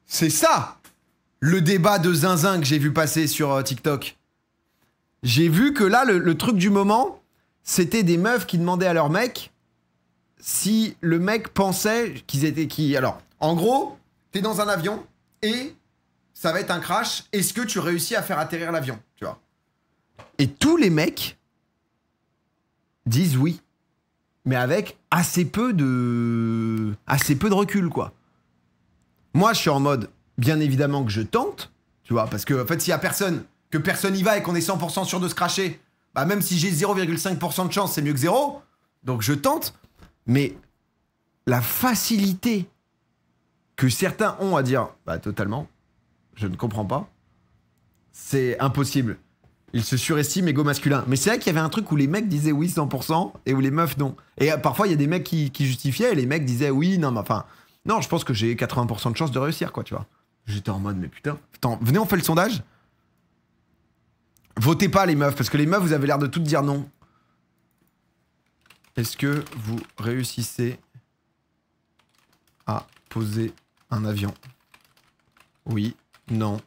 C'est ça le débat de zinzin que j'ai vu passer sur TikTok. J'ai vu que là, le truc du moment, c'était des meufs qui demandaient à leur mec si le mec pensait qu'ils étaient qui. Alors, en gros, t'es dans un avion et ça va être un crash. Est-ce que tu réussis à faire atterrir l'avion, tu vois? Et tous les mecs disent oui, mais avec assez peu de recul, quoi. Moi, je suis en mode, bien évidemment que je tente, tu vois, parce que en fait, s'il y a personne, que personne y va et qu'on est 100% sûr de se crasher, bah même si j'ai 0,5% de chance, c'est mieux que zéro. Donc je tente, mais la facilité que certains ont à dire, bah totalement, je ne comprends pas, c'est impossible. Ils se surestiment ego masculin. Mais c'est vrai qu'il y avait un truc où les mecs disaient oui 100% et où les meufs non. Et parfois il y a des mecs qui justifiaient et les mecs disaient oui, non, mais enfin, non, je pense que j'ai 80% de chance de réussir, quoi, tu vois. J'étais en mode, mais putain, attends, venez, on fait le sondage. Votez pas les meufs, parce que les meufs, vous avez l'air de toutes dire non. Est-ce que vous réussissez à poser un avion? Oui, non,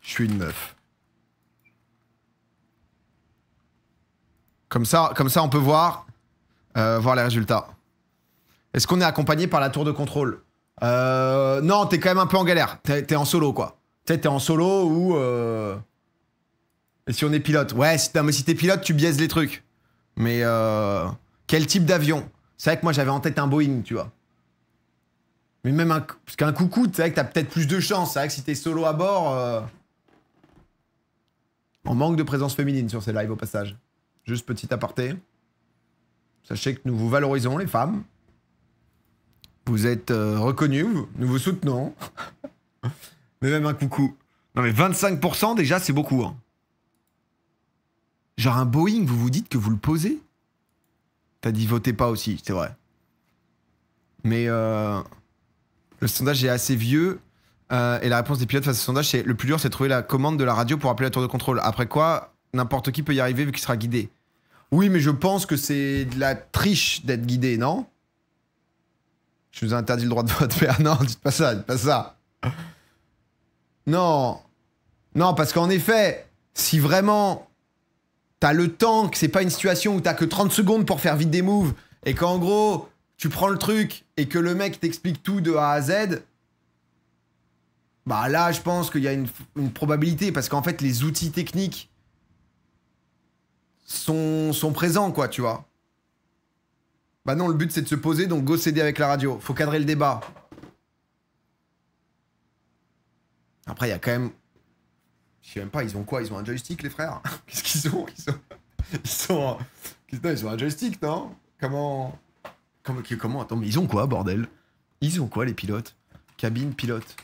je suis une meuf. Comme ça, on peut voir les résultats. Est-ce qu'on est accompagné par la tour de contrôle? Non, t'es quand même un peu en galère. T'es en solo, quoi. Tu sais, t'es en solo ou... Et si on est pilote? Ouais, si t'es pilote, tu biaises les trucs. Mais quel type d'avion? C'est vrai que moi, j'avais en tête un Boeing, tu vois. Mais même parce qu'un coucou, c'est vrai que t'as peut-être plus de chance. C'est vrai que si t'es solo à bord... On manque de présence féminine sur ces lives, au passage. Juste petit aparté. Sachez que nous vous valorisons, les femmes. Vous êtes reconnus, nous vous soutenons. Mais même un coucou. Non mais 25% déjà, c'est beaucoup, hein. Genre un Boeing, vous vous dites que vous le posez? T'as dit votez pas aussi, c'est vrai. Mais le sondage est assez vieux. Et la réponse des pilotes face au sondage, c'est le plus dur, c'est de trouver la commande de la radio pour appeler la tour de contrôle. Après quoi, n'importe qui peut y arriver vu qu'il sera guidé. Oui, mais je pense que c'est de la triche d'être guidé, non? Je vous ai interdit le droit de vote. Mais non, dites pas ça, dites pas ça. Non. Non, parce qu'en effet, si vraiment... T'as le temps, que c'est pas une situation où t'as que 30 secondes pour faire vite des moves, et qu'en gros, tu prends le truc, et que le mec t'explique tout de A à Z, bah là, je pense qu'il y a une probabilité, parce qu'en fait, les outils techniques sont présents, quoi, tu vois. Bah non, le but, c'est de se poser, donc go céder avec la radio. Faut cadrer le débat. Après, il y a quand même... Je sais même pas, ils ont quoi? Ils ont un joystick, les frères? Qu'est-ce qu'ils ont? Ils ont un joystick, non? Comment... Attends, mais ils ont quoi, bordel? Ils ont quoi, les pilotes? Cabine, pilote.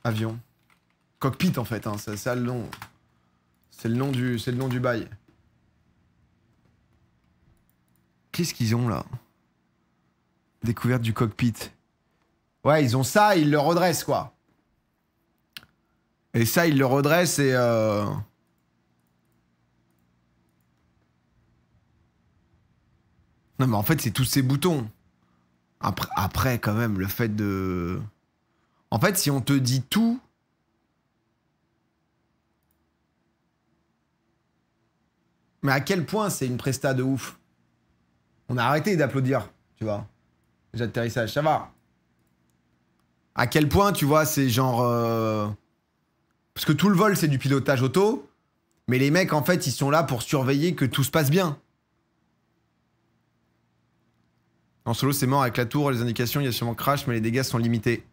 Avion. Cockpit, en fait, hein. C'est ça le nom. C'est le nom du bail. Qu'est-ce qu'ils ont, là? Découverte du cockpit. Ouais, ils ont ça, ils le redressent, quoi. Et ça, ils le redressent et... Non, mais en fait, c'est tous ces boutons. Après, quand même, le fait de... En fait, si on te dit tout... Mais à quel point c'est une presta de ouf? On a arrêté d'applaudir, tu vois. Les atterrissages, ça va. À quel point, tu vois, c'est genre... Parce que tout le vol, c'est du pilotage auto. Mais les mecs, en fait, ils sont là pour surveiller que tout se passe bien. En solo, c'est mort avec la tour, les indications, il y a sûrement crash, mais les dégâts sont limités.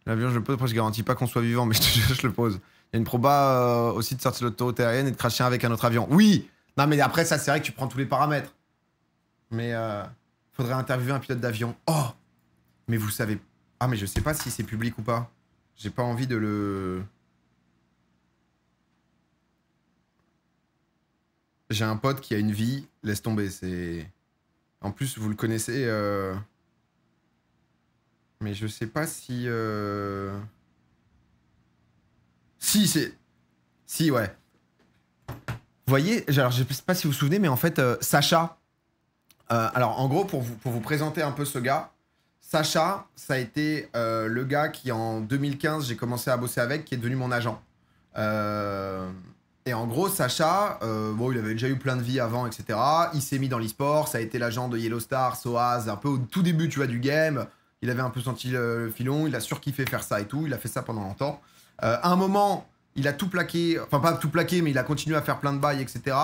L'avion, je le pose, après je garantis pas qu'on soit vivant, mais je te jure, je le pose. Il y a une proba aussi de sortir de l'autoroute aérienne et de crasher avec un autre avion. Oui! Non, mais après, ça, c'est vrai que tu prends tous les paramètres. Mais faudrait interviewer un pilote d'avion. Oh! Mais vous savez... Ah, mais je sais pas si c'est public ou pas. J'ai pas envie de le... J'ai un pote qui a une vie, laisse tomber, c'est... En plus, vous le connaissez... Mais je sais pas si... Si, c'est... Si, ouais. Vous voyez, alors je sais pas si vous vous souvenez, mais en fait, Sacha... alors, en gros, pour vous présenter un peu ce gars, Sacha, ça a été le gars qui, en 2015, j'ai commencé à bosser avec, qui est devenu mon agent. Et en gros, Sacha, bon, il avait déjà eu plein de vies avant, etc. Il s'est mis dans l'e-sport, ça a été l'agent de Yellow Star, Soaz, un peu au tout début, tu vois, du game. Il avait un peu senti le filon, il a surkiffé faire ça et tout, il a fait ça pendant longtemps. À un moment, il a tout plaqué, enfin pas tout plaqué, mais il a continué à faire plein de bails, etc.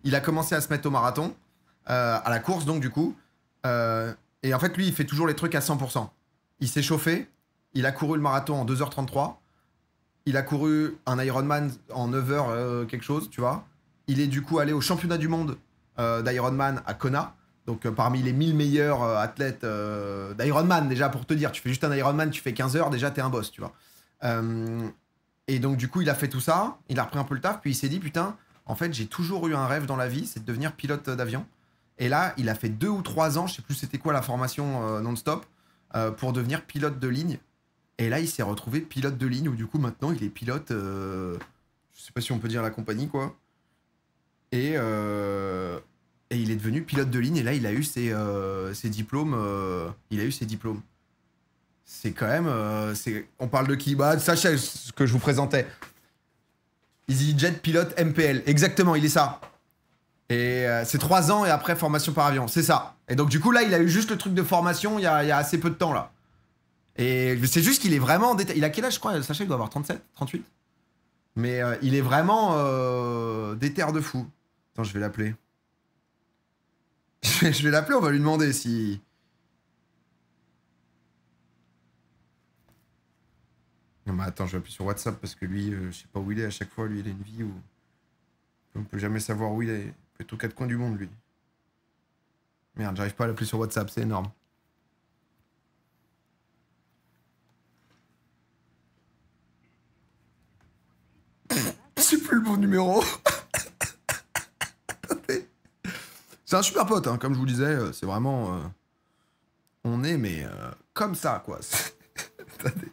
Il a commencé à se mettre au marathon, à la course donc du coup. Et en fait, lui, il fait toujours les trucs à 100%. Il s'est chauffé, il a couru le marathon en 2h33, il a couru un Ironman en 9h quelque chose, tu vois. Il est du coup allé au championnat du monde d'Ironman à Kona. Donc parmi les 1000 meilleurs athlètes d'Ironman, déjà pour te dire, tu fais juste un Ironman, tu fais 15 heures, déjà t'es un boss, tu vois. Et donc du coup, il a fait tout ça, il a repris un peu le taf, puis il s'est dit, putain, en fait, j'ai toujours eu un rêve dans la vie, c'est de devenir pilote d'avion. Et là, il a fait 2 ou 3 ans, je sais plus c'était quoi la formation non-stop, pour devenir pilote de ligne. Et là, il s'est retrouvé pilote de ligne, où du coup, maintenant, il est pilote, je sais pas si on peut dire la compagnie, quoi. Et il est devenu pilote de ligne, et là, il a eu ses diplômes. Il a eu ses diplômes. C'est quand même... on parle de qui? Bah, Sacha, ce que je vous présentais. EasyJet pilote MPL. Exactement, il est ça. Et c'est 3 ans, et après, formation par avion. C'est ça. Et donc, du coup, là, il a eu juste le truc de formation il y a assez peu de temps, là. Et c'est juste qu'il est vraiment... Il a quel âge, je crois? Sacha, il doit avoir 37, 38. Mais il est vraiment déter de fou. Attends, je vais l'appeler. Je vais l'appeler, on va lui demander si... Non mais attends, je vais appeler sur WhatsApp parce que lui, je sais pas où il est à chaque fois. Lui, il a une vie où... On peut jamais savoir où il est. Il peut être aux 4 coins du monde, lui. Merde, j'arrive pas à l'appeler sur WhatsApp, c'est énorme. C'est plus le bon numéro. C'est un super pote, hein, comme je vous disais, c'est vraiment... on est, mais comme ça, quoi. Attendez.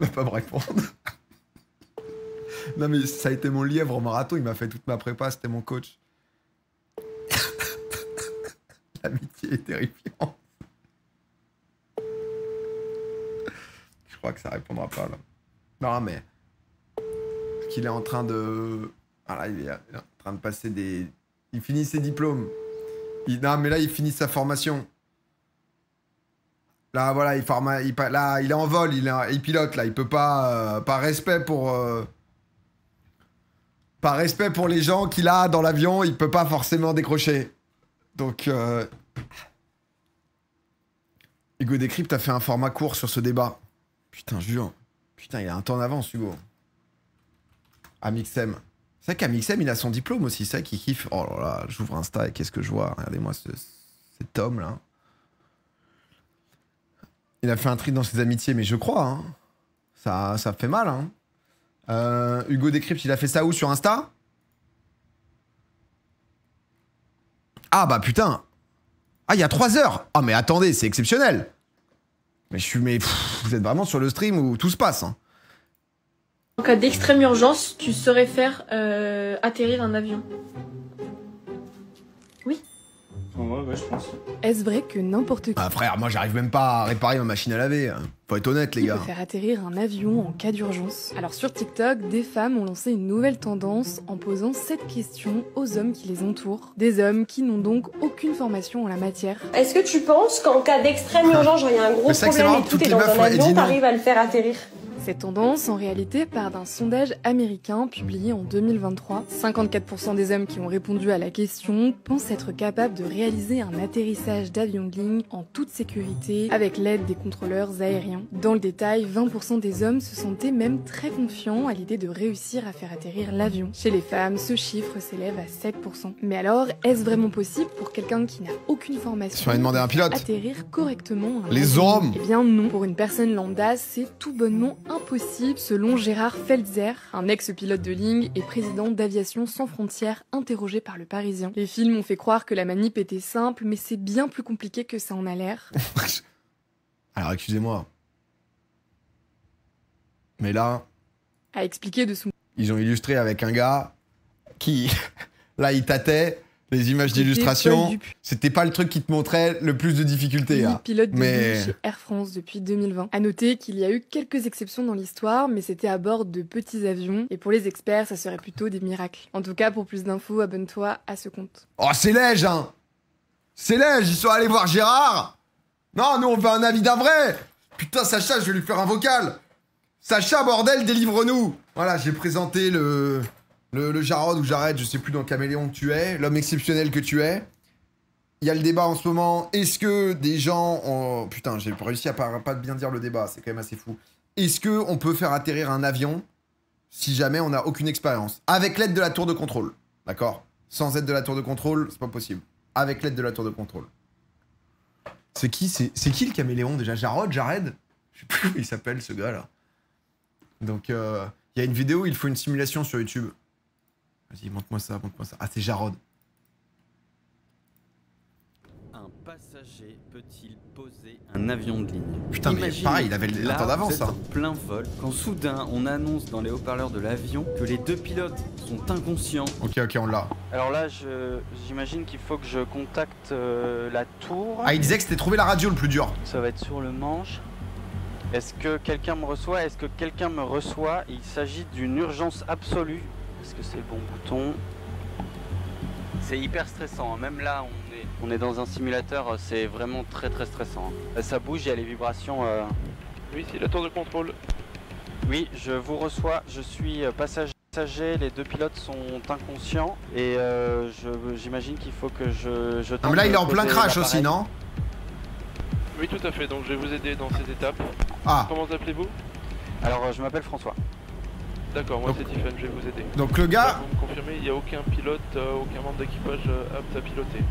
Il va pas me répondre. Non, mais ça a été mon lièvre au marathon, il m'a fait toute ma prépa, c'était mon coach. L'amitié est terrifiante. Je crois que ça répondra pas, là. Non, mais... Parce qu'il est en train de... Ah là, il est en train de passer des... Il finit ses diplômes. Non, mais là, il finit sa formation. Là, voilà, là, il est en vol, il pilote, là. Il peut pas... par respect pour... Par respect pour les gens qu'il a dans l'avion, il peut pas forcément décrocher. Donc... Hugo Décrypte a fait un format court sur ce débat. Putain, jure. Putain, il a un temps d'avance, Hugo. Amixem. C'est vrai qu'Amixem, il a son diplôme aussi, c'est vrai qu'il kiffe. Oh là là, j'ouvre Insta et qu'est-ce que je vois? Regardez-moi cet homme là. Il a fait un tri dans ses amitiés, mais je crois, hein. Ça fait mal, hein. Hugo Décrypte, il a fait ça où, sur Insta? Ah bah putain. Ah, il y a 3 heures. Ah mais attendez, c'est exceptionnel. Mais vous êtes vraiment sur le stream où tout se passe, hein. En cas d'extrême urgence, tu saurais faire atterrir un avion. Oui. Ouais, je pense. Est-ce vrai que n'importe qui Ah frère, moi j'arrive même pas à réparer ma machine à laver. Faut être honnête, les peut gars. faire atterrir un avion en cas d'urgence? Alors sur TikTok, des femmes ont lancé une nouvelle tendance en posant cette question aux hommes qui les entourent. Des hommes qui n'ont donc aucune formation en la matière. Est-ce que tu penses qu'en cas d'extrême urgence, genre il y a un gros Mais c'est vrai que c'est problème marrant et que tout toutes est les dans meufs un aient dit avion, non. t'arrives à le faire atterrir? Cette tendance, en réalité, part d'un sondage américain publié en 2023. 54% des hommes qui ont répondu à la question pensent être capables de réaliser un atterrissage d'avion de ligne en toute sécurité avec l'aide des contrôleurs aériens. Dans le détail, 20% des hommes se sentaient même très confiants à l'idée de réussir à faire atterrir l'avion. Chez les femmes, ce chiffre s'élève à 7%. Mais alors, est-ce vraiment possible pour quelqu'un qui n'a aucune formation Si on avait demandé à un pilote. atterrir correctement un Les avion? hommes. Eh bien non. Pour une personne lambda, c'est tout bonnement impossible selon Gérard Feltzer, un ex-pilote de ligne et président d'Aviation sans frontières interrogé par le Parisien. Les films ont fait croire que la manip était simple, mais c'est bien plus compliqué que ça en a l'air. Alors excusez-moi. Mais là, À expliquer de son ils ont illustré avec un gars qui... Là, il tâtait. Les images d'illustration, c'était pas le truc qui te montrait le plus de difficultés. Hein. Pilote de ligne chez Air France depuis 2020. À noter qu'il y a eu quelques exceptions dans l'histoire, mais c'était à bord de petits avions. Et pour les experts, ça serait plutôt des miracles. En tout cas, pour plus d'infos, abonne-toi à ce compte. Oh, c'est léger, hein. C'est léger, ils sont allés voir Gérard. Non, nous, on veut un avis d'un vrai. Putain, Sacha, je vais lui faire un vocal. Sacha, bordel, délivre-nous. Voilà, j'ai présenté le Jarod ou Jared, je sais plus dans Caméléon que tu es, l'homme exceptionnel que tu es. Il y a le débat en ce moment. Est-ce que des gens ont... Putain, j'ai réussi à pas bien dire le débat, c'est quand même assez fou. Est-ce que on peut faire atterrir un avion si jamais on n'a aucune expérience? Avec l'aide de la tour de contrôle, d'accord? Sans aide de la tour de contrôle, c'est pas possible. Avec l'aide de la tour de contrôle. C'est qui le Caméléon déjà? Jarod, Jared? Je sais plus comment il s'appelle ce gars là. Donc il y a une vidéo, il faut une simulation sur YouTube. Vas-y, montre-moi ça, montre-moi ça. Ah, c'est Jarod. Un passager peut-il poser un avion de ligne? Putain, mais pareil, il avait le temps d'avance, hein. En plein vol, quand soudain on annonce dans les haut-parleurs de l'avion que les deux pilotes sont inconscients. Ok, on l'a. Alors là, j'imagine qu'il faut que je contacte la tour. Ah, il disait que c'était trouver la radio le plus dur. Ça va être sur le manche. Est-ce que quelqu'un me reçoit? Est-ce que quelqu'un me reçoit? Il s'agit d'une urgence absolue. Est-ce que c'est le bon bouton? C'est hyper stressant, hein. Même là on est dans un simulateur, c'est vraiment très stressant. Ça bouge, il y a les vibrations. Oui, c'est la tour de contrôle. Oui, je vous reçois, je suis passager, les deux pilotes sont inconscients et j'imagine qu'il faut que je tente. Ah mais là il est en plein crash aussi, non? Oui, tout à fait, donc je vais vous aider dans cette étape. Ah. Comment vous appelez-vous? Alors je m'appelle François. D'accord, moi c'est Tiffany, je vais vous aider. Donc le gars... Vous me confirmez, il n'y a aucun pilote, aucun membre d'équipage apte à piloter?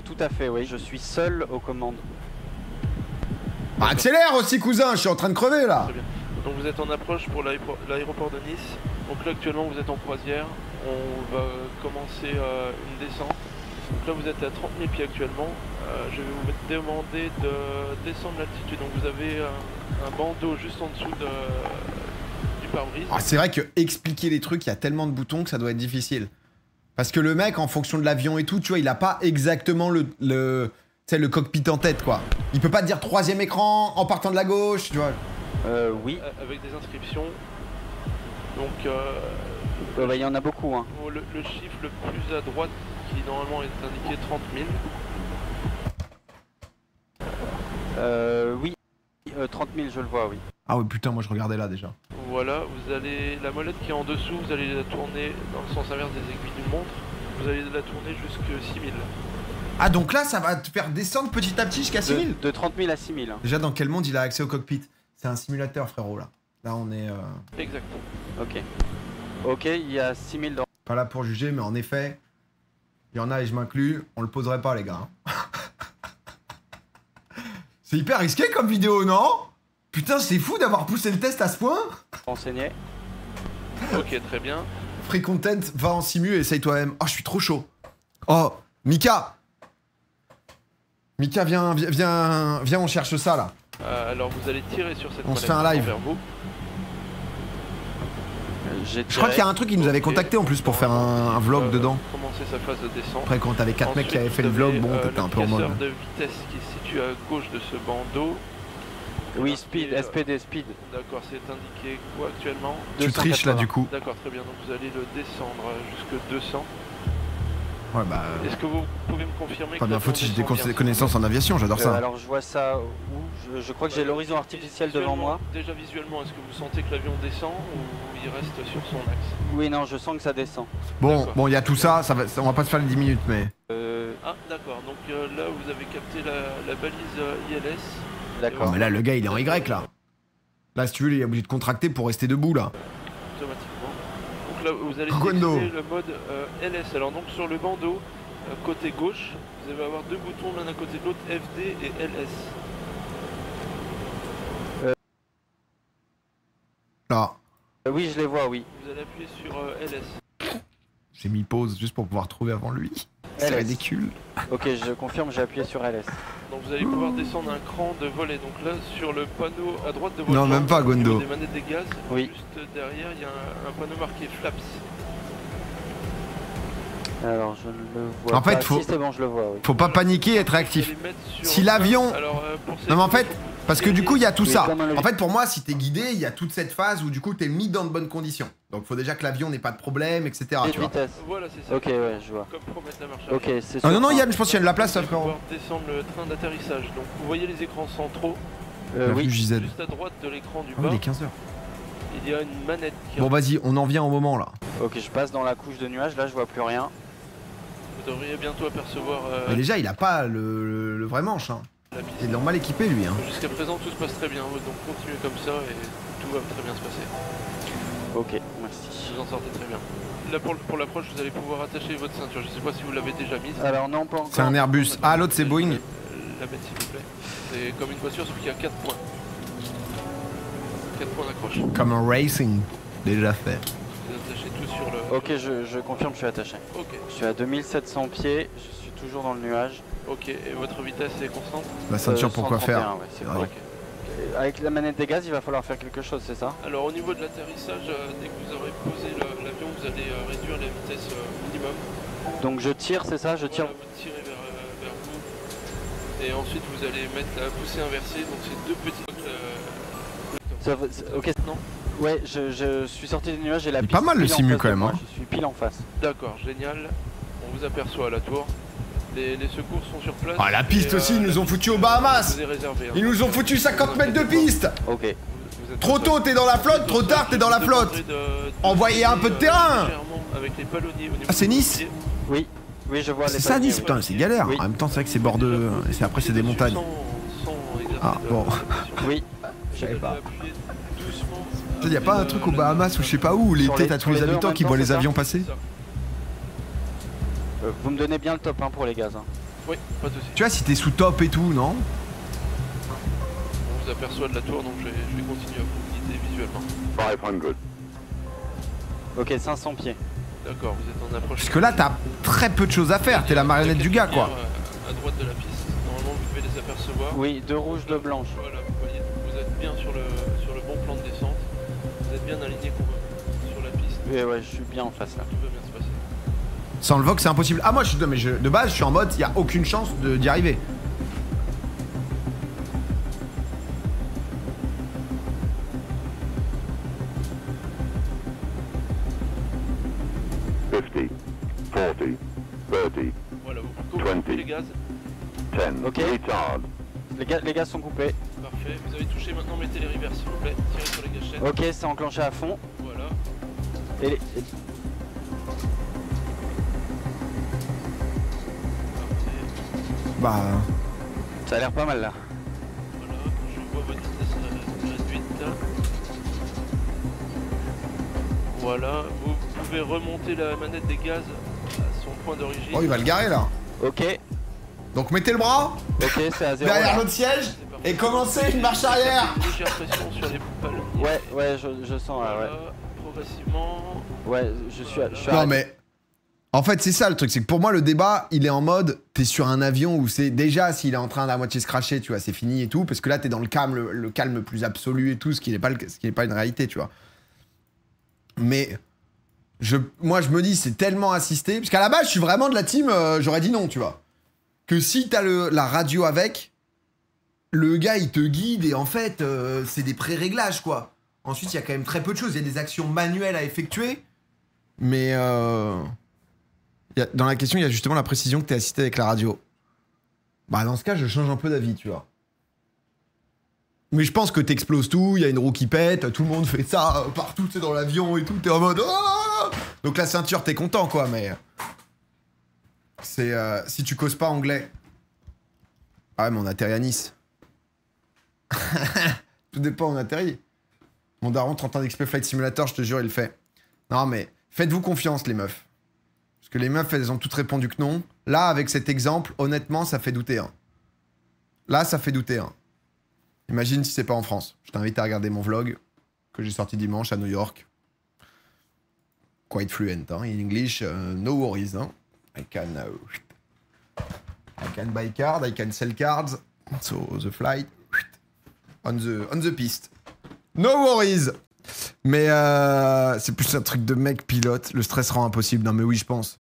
Tout à fait, oui, je suis seul aux commandes. Bah, accélère aussi cousin, je suis en train de crever là. Très bien. Donc vous êtes en approche pour l'aéroport de Nice. Donc là actuellement vous êtes en croisière. On va commencer une descente. Donc là vous êtes à 30 000 pieds actuellement. Je vais vous demander de descendre l'altitude. Donc vous avez un bandeau juste en dessous du pare-brise. Ah, c'est vrai que expliquer les trucs, il y a tellement de boutons que ça doit être difficile. Parce que le mec, en fonction de l'avion et tout, tu vois, il a pas exactement le cockpit en tête, quoi. Il peut pas te dire troisième écran en partant de la gauche, tu vois. Oui. Avec des inscriptions. Donc, il y en a beaucoup, hein. Le chiffre le plus à droite, qui normalement est indiqué 30 000. Oui. 30 000, je le vois, oui. Ah ouais, putain, moi je regardais là déjà. Voilà, vous allez la molette qui est en dessous, vous allez la tourner dans le sens inverse des aiguilles d'une montre. Vous allez la tourner jusqu'à 6 000. Ah donc là, ça va te faire descendre petit à petit jusqu'à 6 000 de 30 000 à 6 000. Hein. Déjà, dans quel monde il a accès au cockpit? C'est un simulateur, frérot, là. Là, on est... Exactement. Ok. Ok, il y a 6 000 dans... Pas là pour juger, mais en effet, il y en a, et je m'inclus, on le poserait pas, les gars. C'est hyper risqué comme vidéo, non? Putain, c'est fou d'avoir poussé le test à ce point. Renseigné. Ok, très bien. Free content, va en simu et essaye toi-même. Oh, je suis trop chaud. Oh, Mika. Mika, viens, on cherche ça, là. Alors, vous allez tirer sur cette on se fait un live. vers vous. Je crois qu'il y a un truc, ils nous avaient contacté en plus pour faire un vlog dedans. Commencer sa phase de descente. Après, quand t'avais 4 mecs qui avaient fait le vlog, bon, t'étais un peu en mode. Le curseur de vitesse qui est situé à gauche de ce bandeau. Oui, speed, SPD, speed. D'accord, c'est indiqué quoi actuellement? Tu triches là du coup. D'accord, très bien, donc vous allez le descendre jusque 200. Ouais, bah. Est-ce que vous pouvez me confirmer pas que bien faute si j'ai des connaissances en aviation, j'adore ça. Alors je vois ça où je crois que j'ai l'horizon artificiel devant moi. Déjà visuellement, est-ce que vous sentez que l'avion descend ou il reste sur son axe? Oui, non, je sens que ça descend. Bon, il y a tout ça, on va pas se faire les 10 minutes, mais. Ah, d'accord, donc là vous avez capté la balise ILS. D'accord. Oh, mais là, le gars, il est en Y là. Là, si tu veux, il est obligé de contracter pour rester debout là. Automatiquement. Donc là, vous allez Gwendo. sélectionner le mode LS. Alors, donc sur le bandeau, côté gauche, vous allez avoir deux boutons l'un à côté de l'autre, FD et LS. Là. Oui, je les vois, oui. Vous allez appuyer sur LS. J'ai mis pause juste pour pouvoir trouver avant lui. C'est ridicule. Ok, je confirme, j'ai appuyé sur LS. Donc vous allez pouvoir descendre un cran de volet. Donc là, sur le panneau à droite de votre non, même pas, Gwendo. des manettes des gaz, oui. juste derrière, il y a un panneau marqué Flaps. Alors je ne le vois En fait, pas. faut- Si, c'est bon, je le vois, oui. Faut pas paniquer et être réactif. Si l'avion... Non mais en fait, parce que du coup il y a tout Oui, ça. comme un levier. En fait pour moi si t'es guidé, il y a toute cette phase où du coup t'es mis dans de bonnes conditions. Donc faut déjà que l'avion n'ait pas de problème, etc. Et Tu vois. vitesse. Voilà, c'est ça. Ok, ouais, je vois. Comme promettre la marche Ok, arrière. c'est Ah non sûr. non Yann, je pense qu'il y a de la place ça Vous allez frérot. pouvoir descendre le train d'atterrissage. Donc vous voyez les écrans centraux. Oui. JZ. Juste à droite de l'écran du Ah oui, bas, il est 15h. il y a une manette qui Bon vas-y, on en vient au moment là. Ok, je passe dans la couche de nuages, là je vois plus rien. vous devriez bientôt apercevoir Mais déjà il a pas le vrai manche hein. la piste. Il est mal équipé lui hein. Jusqu'à présent tout se passe très bien, donc continuez comme ça et tout va très bien se passer. Ok, merci. Vous en sortez très bien. Là pour l'approche vous allez pouvoir attacher votre ceinture, je sais pas si vous l'avez déjà mise. Alors non, pas encore. C'est un Airbus. Ah l'autre c'est Boeing. La mettre s'il vous plaît. C'est comme une voiture sauf qu'il y a 4 points. 4 points d'accroche. Comme un racing. Déjà fait. Vous attachez tout sur le... Ok, je confirme, je suis attaché. Ok, Je suis à 2700 pieds, je suis toujours dans le nuage. ok. Et votre vitesse est constante? La ceinture pour quoi 131, faire. ouais, c'est Ouais. correct. Avec la manette des gaz, il va falloir faire quelque chose, c'est ça? Alors au niveau de l'atterrissage, dès que vous aurez posé l'avion, vous allez réduire la vitesse minimum. Donc je tire, c'est ça? Je tire. Voilà, vous tirez vers vous. Et ensuite vous allez mettre la poussée inversée, donc c'est deux petites... Ok, Non. ouais, je suis sorti du nuage et la Il est piste pas mal, le pile en simu, face quand de même, moi, hein. Je suis pile en face. D'accord, génial. On vous aperçoit à la tour. Les secours sont sur place. Ah la piste et, aussi, ils nous ont la foutu aux piste Bahamas. vous est réservée, hein. Ils nous ont foutu 50 mètres de piste. Ok. Vous êtes Trop pas tôt seul. t'es dans la flotte, trop tard t'es dans la Je vous flotte. demanderai de Envoyez un peu de terrain. légèrement avec les palonniers au niveau Ah, c'est du Nice pied. Oui, oui, je vois les C'est ça palmiers, Nice, oui. putain c'est galère. Oui. En même temps c'est vrai que c'est bord de... Et c'est- après c'est des montagnes. Sans exercer Ah, de- bon. de pression. Oui, Je savais pas. Appuyez doucement. Il y a pas un truc aux Bahamas ou je sais pas où, les Sur têtes les- à tous sur les les deux en habitants même qui temps, voient les c'est ça avions passer. Ça. vous me donnez bien le top 1 pour les gaz. Hein. Oui, pas de soucis. Tu vois si t'es sous top et tout, non? On vous aperçoit de la tour, donc je vais continuer à vous guider visuellement. 500. Ok, 500 pieds. D'accord, vous êtes en approche. Parce que là t'as très peu de choses à faire, t'es la marionnette du gars quoi. À droite de la piste, normalement vous devez les apercevoir. Oui, deux rouges, deux blanches. Voilà, vous voyez, vous êtes bien sur le bon plan de descente. Vous êtes bien aligné sur la piste. Oui, ouais, je suis bien en face là. Tout va bien se passer. Sans le Vox c'est impossible. Ah moi je suis de, mais de base je suis en mode y a aucune chance d'y arriver. Voilà, vous coupez 20. les gaz. 10. Ok. Retard. Les gaz sont coupés. Parfait. Vous avez touché, maintenant mettez les rivers s'il vous plaît. Tirez sur les gâchettes. Ok, c'est enclenché à fond. Voilà. Et les- Parfait. Bah... ça a l'air pas mal là. Voilà, je vois votre vitesse réduite. Voilà, vous pouvez remonter la manette des gaz à son point d'origine. Oh il va le garer là. Ok, Donc mettez le bras ok, c'est à zéro. derrière là. notre siège C'est parfait. et commencez une marche arrière. Une légère pression sur les palonniers. Ouais, ouais, je sens là, ouais. Voilà, progressivement. Ouais, je suis Non arrêté. mais... En fait c'est ça le truc, c'est que pour moi le débat il est en mode t'es sur un avion où c'est déjà s'il est en train d'à moitié se cracher tu vois c'est fini et tout parce que là t'es dans le calme plus absolu et tout ce qui n'est pas une réalité tu vois. Mais moi je me dis c'est tellement assisté parce qu'à la base je suis vraiment de la team j'aurais dit non tu vois. Que si t'as la radio avec le gars il te guide et en fait c'est des pré-réglages quoi. Ensuite il y a quand même très peu de choses, il y a des actions manuelles à effectuer mais dans la question, il y a justement la précision que tu es assisté avec la radio. Bah, dans ce cas, je change un peu d'avis, tu vois. Mais je pense que t'exploses tout, il y a une roue qui pète, tout le monde fait ça partout, tu sais, dans l'avion et tout, t'es en mode... Oh donc la ceinture, t'es content, quoi, mais... C'est... si tu causes pas anglais... Ah ouais, mais on atterrit à Nice. Tout dépend, on atterrit. Mon daron, 30 ans d'XP Flight Simulator, je te jure, il le fait. Non, mais faites-vous confiance, les meufs. Parce que les meufs, elles ont toutes répondu que non. Là, avec cet exemple, honnêtement, ça fait douter. Hein. Là, ça fait douter. Hein. Imagine si c'est pas en France. Je t'invite à regarder mon vlog que j'ai sorti dimanche à New York. Quite fluent, hein. In English, no worries. Hein. I can buy card, I can sell cards. So the flight on the piste. No worries. Mais c'est plus un truc de mec pilote. Le stress rend impossible. Non mais oui, je pense.